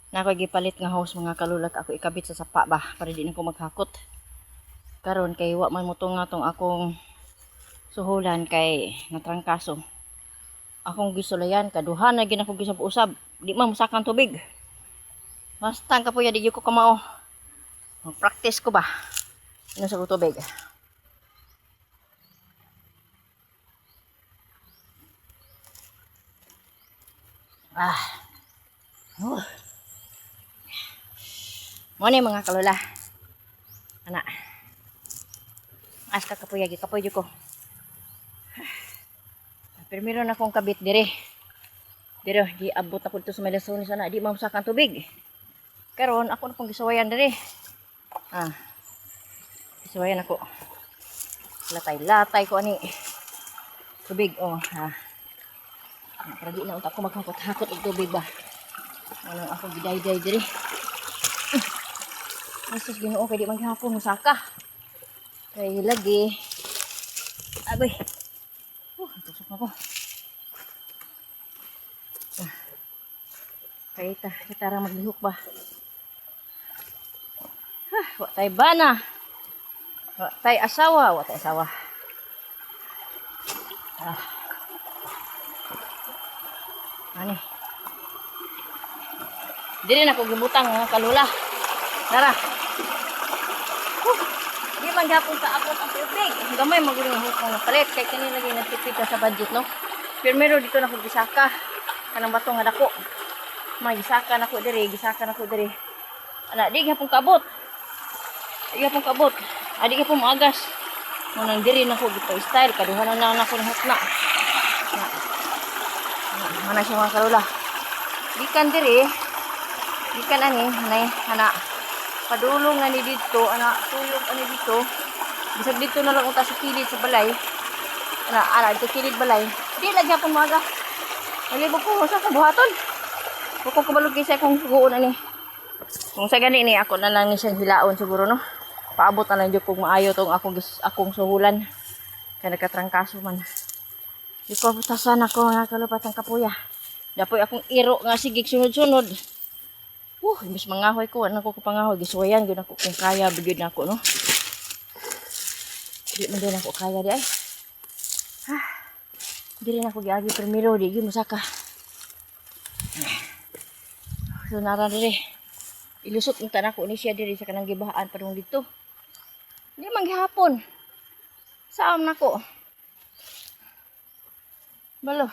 Na ako gipalit nga hose mga kalulak ako ikabit sa sapa ba para di na ko maghakot. Karon kay wa man mo nga tong akong suhulan kay natrangkaso. Akong gisulayan kaduhan na gid ako gisab-usab. Di man musakan tubig. Basta ka po ya di ko kamao. Mag-practice ko ba? Ino sa tubig. Oh. Mo ni mga kalula. Ana. Aska kapuya gi kapoy ko. Primero na akong kabit dire. Pero di abot ako dito sa may lason sana di mamusakan tubig. Karon ako na pong gisawayan dire. Gisawayan ako. Latay-latay ko ani tubig para di na unta ko maghakot-hakot og tubig ba. Ano ako giday-day dire. Masus Ginoo kay di maghapon musaka. Kay lagi. Abay. Tusok ako. Kita ra maglihok ba. Wa tay bana. Wa tay asawa. Ani. Dili na ko gibutang mga kalula. Dara. Di man gyapon sa abot ang tubig. Gamay magulong hukong na palit kay kani lagi nagtipid sa budget no. Pero dito na ko gisaka kanang bato nga dako. Gisaka na ko diri. Ana di gyapon kabot. Di gyapon kabot. Adi gyapon maagas. Munang diri na ko gito style kaduhanan na ako ng hukna. Mana siya mga kalula. Gikan diri. Gikan ani ana padulong na ni dito, tulog ani dito. Bisag dito na lang unta sa kilid sa balay. Dito kilid balay. Di lagi akong maga. Nalibog ko sa buhaton. Kung kubalog kay sa akong sugoon ani. Kung sa gani ni ako na lang ni siyang hilaon siguro no. Paabot na lang jud kog maayo tong akong suhulan. Kaya nagkatrangkaso man. Di ko butasan ako nga kalupatang kapuya. Dapoy akong iro nga sigig sunod-sunod. Imbis mangahoy ko, ano ko kapangahoy, gisuwayan, gud ako kung kaya, bigyan na ako, no? Di man din ako kaya, di ay. Di rin ako giagi primero, di yun, masaka. So, naran diri. Ilusot ng tanak ko ni siya diri sa kanang gibahaan padung dito. Di man gihapon. Saan na ko? Balo.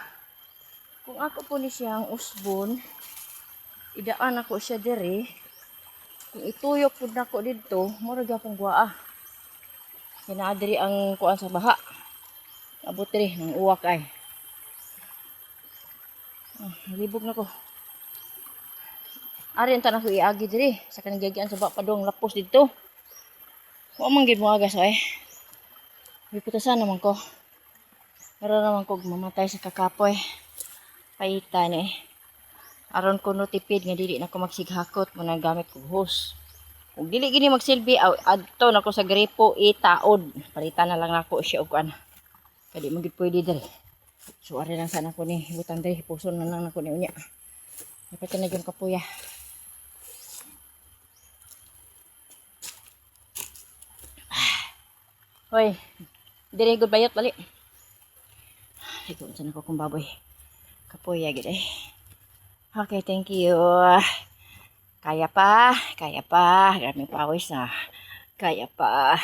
Kung ako po ni siya ang usbon, idaan ako siya diri. Kung ituyok pud nako didto, mura gyapon guwaa. Kina diri ang kuan sa baha. Abot diri nang uwak ay. Nalibog nako. Ari enta nako iagi diri sa kanang giagian sa padong lapos didto. Wa man gid mo agas ay. Biputasan naman ko. Para naman ko mamatay sa kakapoy. Paita ni. Aron ko no tipid nga dili na ko magsighakot mo nang gamit ko hose. Kung dili gini magsilbi adto nako sa gripo itaod. Palitan na lang nako siya og kuan. Kadi man gid pwede diri. So ari lang sana ko ni butang diri puson na lang nako ni unya. Dapat na gyud kapuya. Hoy, diri gud bayot bali. Ikaw sana ko kung baboy. Kapuya gid eh. Okay, thank you. Kaya pa. Maraming pawis na. Kaya pa.